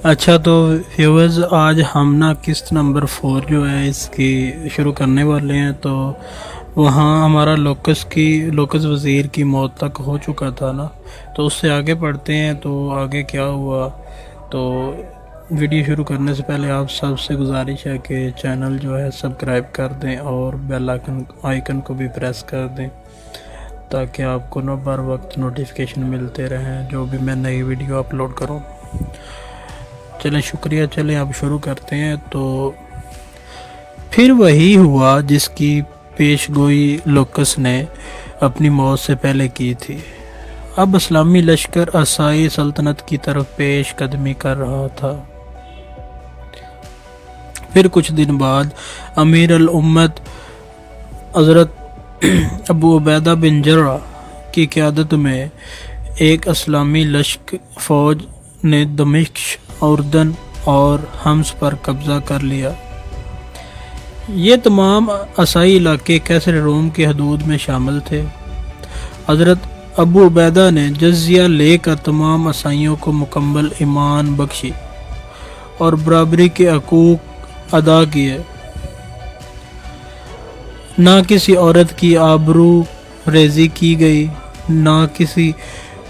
اچھا تو ویورز، آج ہم نا قسط نمبر 4 جو ہے اس کی شروع کرنے والے ہیں۔ تو وہاں ہمارا لوکس وزیر کی موت تک ہو چکا تھا نا، تو اس سے آگے پڑھتے ہیں۔ تو آگے کیا ہوا، تو ویڈیو شروع کرنے سے پہلے آپ سب سے گزارش ہے کہ چینل جو ہے سبسکرائب کر دیں اور بیل آئیکن کو بھی پریس کر دیں، تاکہ آپ کو نا بر وقت نوٹیفیکیشن ملتے رہیں جو بھی میں نئی ویڈیو اپلوڈ کروں۔ چلیں شکریہ، چلیں اب شروع کرتے ہیں۔ تو پھر وہی ہوا جس کی پیش گوئی لوکس نے اپنی موت سے پہلے کی تھی۔ اب اسلامی لشکر عیسائی سلطنت کی طرف پیش قدمی کر رہا تھا۔ پھر کچھ دن بعد امیر الامت حضرت ابو عبیدہ بن جرح کی قیادت میں ایک اسلامی فوج نے دمشق، اردن اور حمص پر قبضہ کر لیا۔ یہ تمام عیسائی علاقے کیسر روم کی حدود میں شامل تھے۔ حضرت ابو عبیدہ نے جزیہ لے کر تمام عیسائیوں کو مکمل ایمان بخشی اور برابری کے حقوق ادا کیے۔ نہ کسی عورت کی آبرو ریزی کی گئی، نہ کسی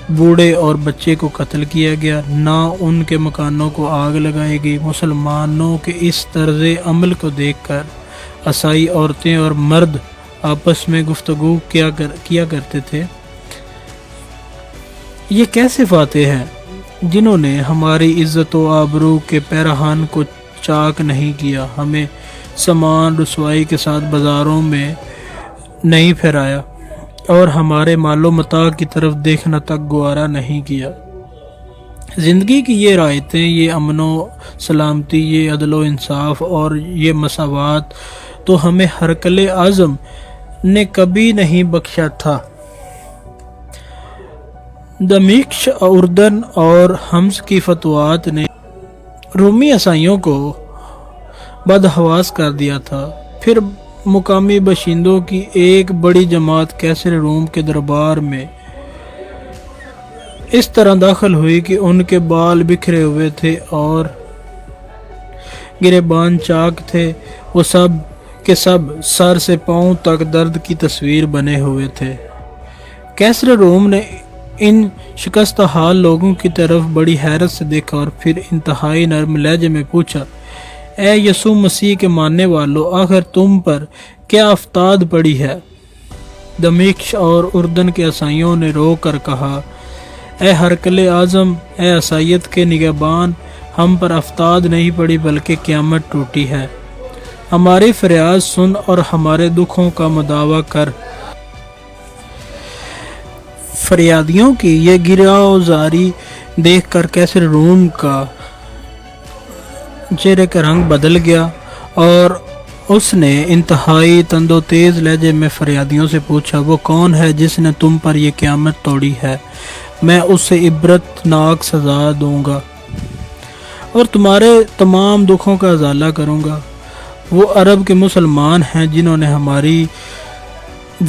بوڑھے اور بچے کو قتل کیا گیا، نہ ان کے مکانوں کو آگ لگائی گئی۔ مسلمانوں کے اس طرز عمل کو دیکھ کر عیسائی عورتیں اور مرد آپس میں گفتگو کیا کرتے تھے، یہ کیسے فاتح ہیں جنہوں نے ہماری عزت و آبرو کے پیرہن کو چاک نہیں کیا، ہمیں سامان رسوائی کے ساتھ بازاروں میں نہیں پھرایا اور ہمارے مال و متاع کی طرف دیکھنا تک گوارا نہیں کیا۔ زندگی کی یہ رعایتیں، یہ امن و سلامتی، یہ عدل و انصاف اور یہ مساوات تو ہمیں ہرقل اعظم نے کبھی نہیں بخشا تھا۔ دمشق، اردن اور حمص کی فتوحات نے رومی عیسائیوں کو بدحواس کر دیا تھا۔ پھر مقامی باشندوں کی ایک بڑی جماعت کیسر روم کے دربار میں اس طرح داخل ہوئی کہ ان کے بال بکھرے ہوئے تھے اور گریبان چاک تھے، وہ سب کے سب سر سے پاؤں تک درد کی تصویر بنے ہوئے تھے۔ کیسر روم نے ان شکستہ حال لوگوں کی طرف بڑی حیرت سے دیکھا اور پھر انتہائی نرم لہجے میں پوچھا، اے یسوع مسیح کے ماننے والو، آخر تم پر کیا افتاد پڑی ہے؟ دمشق اور اردن کے عیسائیوں نے رو کر کہا، اے ہرقل اعظم، اے عیسائیت کے نگہبان، ہم پر افتاد نہیں پڑی بلکہ قیامت ٹوٹی ہے۔ ہماری فریاد سن اور ہمارے دکھوں کا مداوع کر۔ فریادیوں کی یہ گریہزاری دیکھ کر کیسر روم کا چہرے کا رنگ بدل گیا اور اس نے انتہائی تند و تیز لہجے میں فریادیوں سے پوچھا، وہ کون ہے جس نے تم پر یہ قیامت توڑی ہے؟ میں اسے عبرت ناک سزا دوں گا اور تمہارے تمام دکھوں کا ازالہ کروں گا۔ وہ عرب کے مسلمان ہیں جنہوں نے ہماری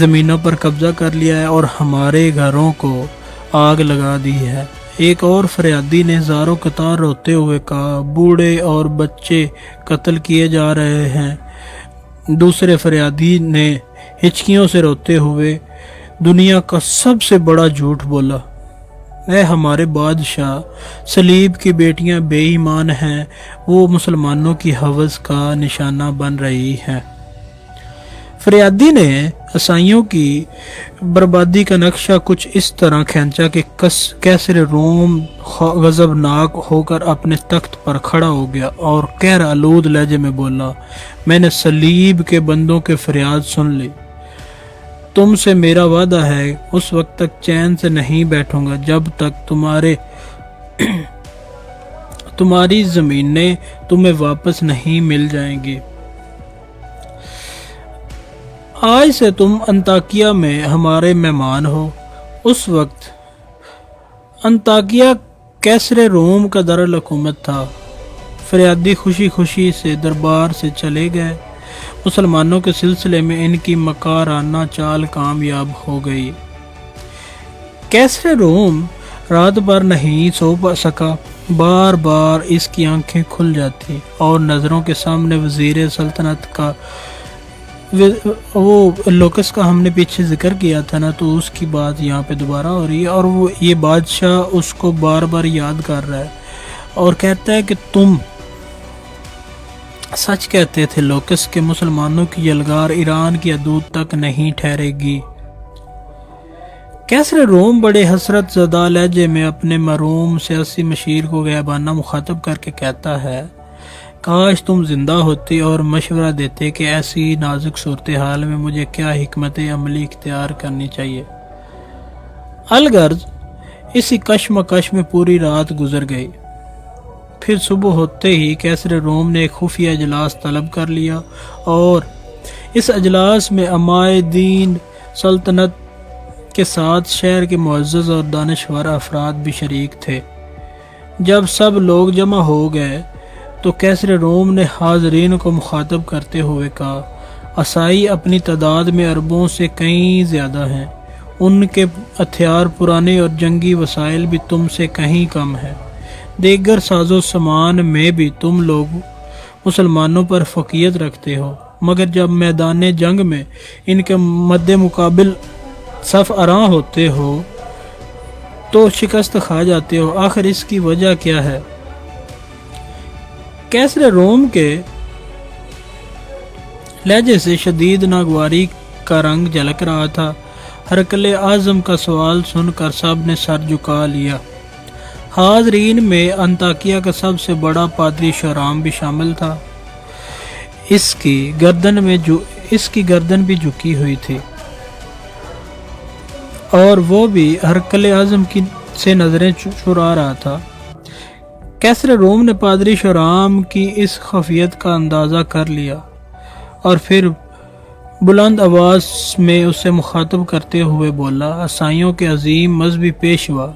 زمینوں پر قبضہ کر لیا ہے اور ہمارے گھروں کو آگ لگا دی ہے۔ ایک اور فریادی نے ہزاروں قطار روتے ہوئے کہا، بوڑھے اور بچے قتل کیے جا رہے ہیں۔ دوسرے فریادی نے ہچکیوں سے روتے ہوئے دنیا کا سب سے بڑا جھوٹ بولا، اے ہمارے بادشاہ، صلیب کی بیٹیاں بے ایمان ہیں، وہ مسلمانوں کی حوث کا نشانہ بن رہی ہیں۔ فریادی نے عیسائیوں کی بربادی کا نقشہ کچھ اس طرح کھینچا کہ کیسر روم غضبناک ہو کر اپنے تخت پر کھڑا ہو گیا اور قہر آلود لہجے میں بولا، میں نے صلیب کے بندوں کے فریاد سن لی، تم سے میرا وعدہ ہے اس وقت تک چین سے نہیں بیٹھوں گا جب تک تمہاری زمینیں تمہیں واپس نہیں مل جائیں گی۔ آج سے تم انطاکیہ میں ہمارے مہمان ہو۔ اس وقت انطاکیہ کیسر روم کا دارالحکومت تھا۔ فریادی خوشی خوشی سے دربار سے چلے گئے۔ مسلمانوں کے سلسلے میں ان کی مکارانہ چال کامیاب ہو گئی۔ کیسر روم رات بھر نہیں سو سکا بار بار اس کی آنکھیں کھل جاتی اور نظروں کے سامنے وزیر سلطنت کا وہ لوکس کا ہم نے پیچھے ذکر کیا تھا نا، تو اس کی بات یہاں پہ دوبارہ ہو رہی ہے، اور وہ یہ بادشاہ اس کو بار بار یاد کر رہا ہے اور کہتا ہے کہ تم سچ کہتے تھے لوکس کے مسلمانوں کی یلغار ایران کی حدود تک نہیں ٹھہرے گی۔ کیسر روم بڑے حسرت زدہ لہجے میں اپنے مروم سیاسی مشیر کو غیبانہ مخاطب کر کے کہتا ہے، کاش تم زندہ ہوتے اور مشورہ دیتے کہ ایسی نازک صورتحال میں مجھے کیا حکمت عملی اختیار کرنی چاہیے۔ الغرض اسی کشمکش میں پوری رات گزر گئی۔ پھر صبح ہوتے ہی کیسر روم نے ایک خفیہ اجلاس طلب کر لیا، اور اس اجلاس میں امائے دین سلطنت کے ساتھ شہر کے معزز اور دانشور افراد بھی شریک تھے۔ جب سب لوگ جمع ہو گئے تو کیسر روم نے حاضرین کو مخاطب کرتے ہوئے کہا، عیسائی اپنی تعداد میں عربوں سے کہیں زیادہ ہیں، ان کے ہتھیار پرانے اور جنگی وسائل بھی تم سے کہیں کم ہیں، دیگر ساز و سامان میں بھی تم لوگ مسلمانوں پر فوقیت رکھتے ہو، مگر جب میدان جنگ میں ان کے مد مقابل صف آراں ہوتے ہو تو شکست کھا جاتے ہو، آخر اس کی وجہ کیا ہے؟ کیسر روم کے لہجے سے شدید ناگواری کا رنگ جھلک رہا تھا۔ ہرقل اعظم کا سوال سن کر سب نے سر جھکا لیا۔ حاضرین میں انطاکیہ کا سب سے بڑا پادری شورام بھی شامل تھا۔ اس کی گردن بھی جھکی ہوئی تھی اور وہ بھی ہرقل اعظم سے نظریں چرا رہا تھا۔ کیسر روم نے پادری شورام کی اس خفیت کا اندازہ کر لیا اور پھر بلند آواز میں اسے مخاطب کرتے ہوئے بولا، عیسائیوں کے عظیم مذہبی پیشوا،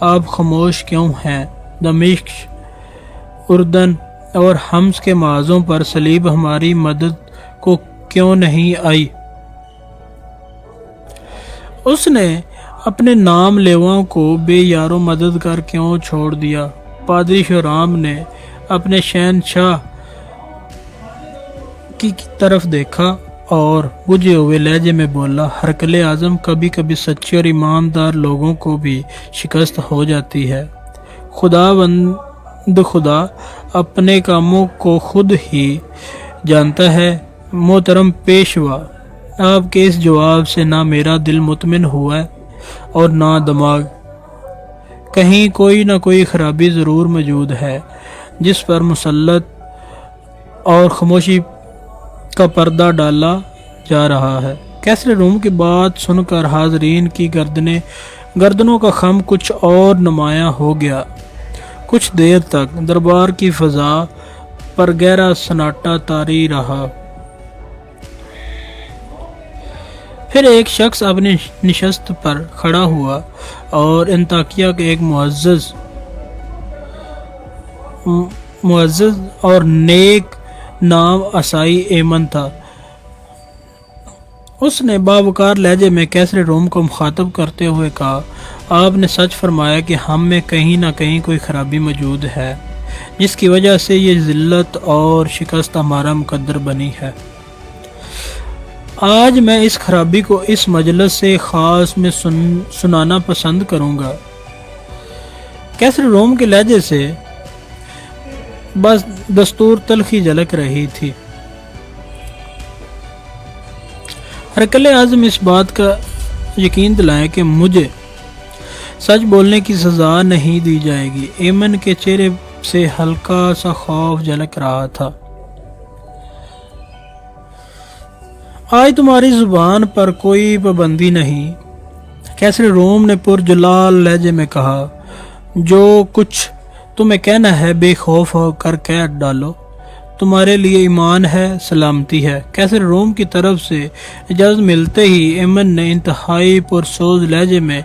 آپ خاموش کیوں ہیں؟ دمشق، اردن اور حمص کے معاذوں پر صلیب ہماری مدد کو کیوں نہیں آئی؟ اس نے اپنے نام لیواؤں کو بے یار و مددگار کیوں چھوڑ دیا؟ پادری شورام نے اپنے شہنشاہ کی طرف دیکھا اور بجھے ہوئے لہجے میں بولا، ہرقل اعظم، کبھی کبھی سچے اور ایماندار لوگوں کو بھی شکست ہو جاتی ہے۔ خدا اپنے کاموں کو خود ہی جانتا ہے۔ محترم پیشوا، آپ کے اس جواب سے نہ میرا دل مطمئن ہوا ہے اور نہ دماغ۔ کہیں کوئی نہ کوئی خرابی ضرور موجود ہے جس پر مسلط اور خاموشی کا پردہ ڈالا جا رہا ہے۔ کیسر روم کی بات سن کر حاضرین کی گردنوں کا خم کچھ اور نمایاں ہو گیا۔ کچھ دیر تک دربار کی فضا پر گہرا سناٹا طاری رہا۔ پھر ایک شخص اپنی نشست پر کھڑا ہوا اور انطاکیہ کے ایک معزز اور نیک نام عیسائی ایمن تھا۔ اس نے باوقار لہجے میں کیسر روم کو مخاطب کرتے ہوئے کہا، آپ نے سچ فرمایا کہ ہم میں کہیں نہ کہیں کوئی خرابی موجود ہے جس کی وجہ سے یہ ذلت اور شکست ہمارا مقدر بنی ہے۔ آج میں اس خرابی کو اس مجلس سے خاص میں سنانا پسند کروں گا۔ کیسر روم کے لہجے سے بس دستور تلخی جھلک رہی تھی۔ ہرقل اعظم اس بات کا یقین دلائیں کہ مجھے سچ بولنے کی سزا نہیں دی جائے گی۔ ایمن کے چہرے سے ہلکا سا خوف جھلک رہا تھا۔ آج تمہاری زبان پر کوئی پابندی نہیں، کیسر روم نے پرجلال لہجے میں کہا، جو کچھ تمہیں کہنا ہے بے خوف ہو کر کہہ ڈالو، تمہارے لیے ایمان ہے، سلامتی ہے۔ کیسر روم کی طرف سے اجازت ملتے ہی ایمن نے انتہائی پرسوز لہجے میں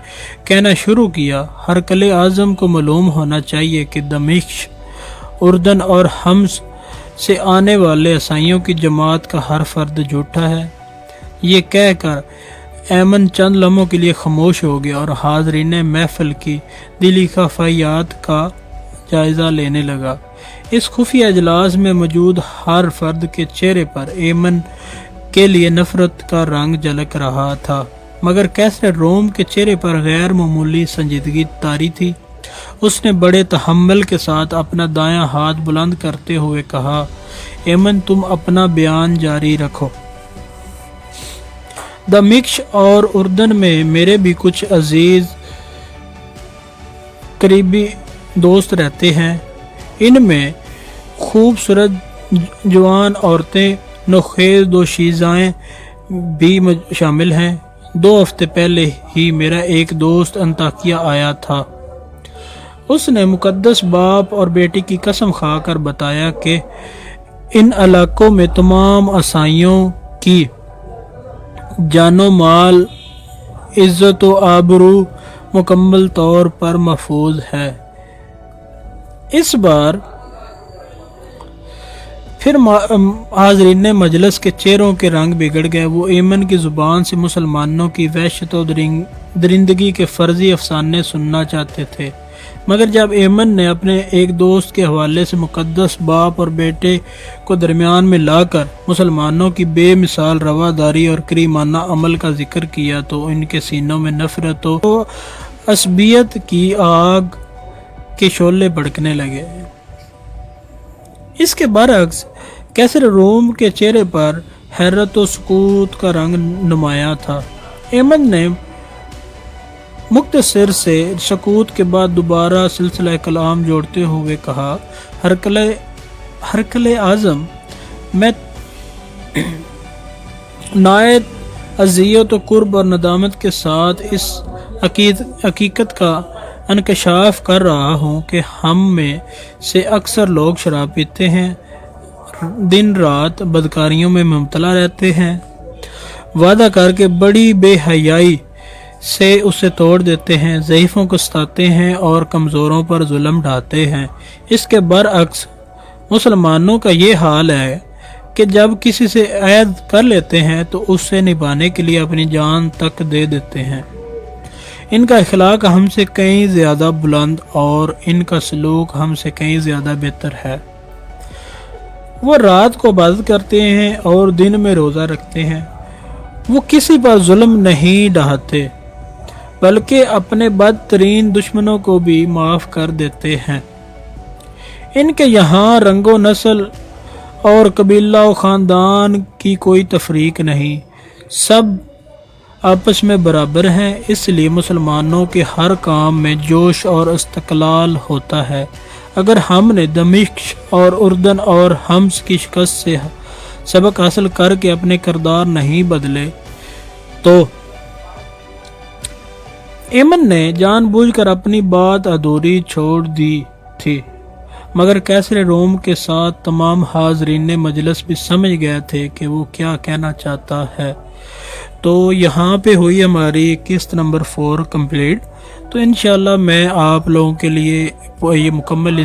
کہنا شروع کیا، ہرقل اعظم کو معلوم ہونا چاہیے کہ دمشق، اردن اور حمص سے آنے والے عیسائیوں کی جماعت کا ہر فرد جھوٹا ہے۔ یہ کہہ کر ایمن چند لمحوں کے لیے خاموش ہو گیا اور حاضرین محفل کی دلی خفیات کا جائزہ لینے لگا۔ اس خفیہ اجلاس میں موجود ہر فرد کے چہرے پر ایمن کے لیے نفرت کا رنگ جھلک رہا تھا، مگر کیسر روم کے چہرے پر غیر معمولی سنجیدگی طاری تھی۔ اس نے بڑے تحمل کے ساتھ اپنا دایاں ہاتھ بلند کرتے ہوئے کہا، ایمن تم اپنا بیان جاری رکھو۔ دمشق اور اردن میں میرے بھی کچھ عزیز قریبی دوست رہتے ہیں۔ ان میں خوبصورت جوان عورتیں، نوخیز دوشیزائیں بھی شامل ہیں۔ 2 ہفتے پہلے ہی میرا ایک دوست انطاکیہ آیا تھا۔ اس نے مقدس باپ اور بیٹی کی قسم کھا کر بتایا کہ ان علاقوں میں تمام عیسائیوں کی جان و مال، عزت و آبرو مکمل طور پر محفوظ ہے۔ اس بار پھر حاضرین مجلس کے چہروں کے رنگ بگڑ گئے۔ وہ ایمن کی زبان سے مسلمانوں کی وحشت و درندگی کے فرضی افسانے سننا چاہتے تھے، مگر جب ایمن نے اپنے ایک دوست کے حوالے سے مقدس باپ اور بیٹے کو درمیان میں لا کر مسلمانوں کی بے مثال رواداری اور کریمانہ عمل کا ذکر کیا تو ان کے سینوں میں نفرت و عصبیت کی آگ کے شعلے بھڑکنے لگے۔ اس کے برعکس کیسر روم کے چہرے پر حیرت و سکوت کا رنگ نمایاں تھا۔ ایمن نے مختصر سے سکوت کے بعد دوبارہ سلسلہ کلام جوڑتے ہوئے کہا، ہرقل اعظم، میں نہایت اذیت و قرب اور ندامت کے ساتھ اس حقیقت کا انکشاف کر رہا ہوں کہ ہم میں سے اکثر لوگ شراب پیتے ہیں، دن رات بدکاریوں میں مبتلا رہتے ہیں، وعدہ کر کے بڑی بے حیائی سے اسے توڑ دیتے ہیں، ضعیفوں کو ستاتے ہیں اور کمزوروں پر ظلم ڈھاتے ہیں۔ اس کے برعکس مسلمانوں کا یہ حال ہے کہ جب کسی سے عہد کر لیتے ہیں تو اسے نبھانے کے لیے اپنی جان تک دے دیتے ہیں۔ ان کا اخلاق ہم سے کہیں زیادہ بلند اور ان کا سلوک ہم سے کہیں زیادہ بہتر ہے۔ وہ رات کو عبادت کرتے ہیں اور دن میں روزہ رکھتے ہیں۔ وہ کسی پر ظلم نہیں ڈھاتے بلکہ اپنے بدترین دشمنوں کو بھی معاف کر دیتے ہیں۔ ان کے یہاں رنگ و نسل اور قبیلہ و خاندان کی کوئی تفریق نہیں، سب آپس میں برابر ہیں، اس لیے مسلمانوں کے ہر کام میں جوش اور استقلال ہوتا ہے۔ اگر ہم نے دمشق اور اردن اور حمص کی شکست سے سبق حاصل کر کے اپنے کردار نہیں بدلے تو ایمن نے جان بوجھ کر اپنی بات ادھوری چھوڑ دی تھی، مگر کیسر روم کے ساتھ تمام حاضرین مجلس بھی سمجھ گئے تھے کہ وہ کیا کہنا چاہتا ہے۔ تو یہاں پہ ہوئی ہماری قسط نمبر 4 کمپلیٹ۔ تو انشاءاللہ میں آپ لوگوں کے لیے یہ مکمل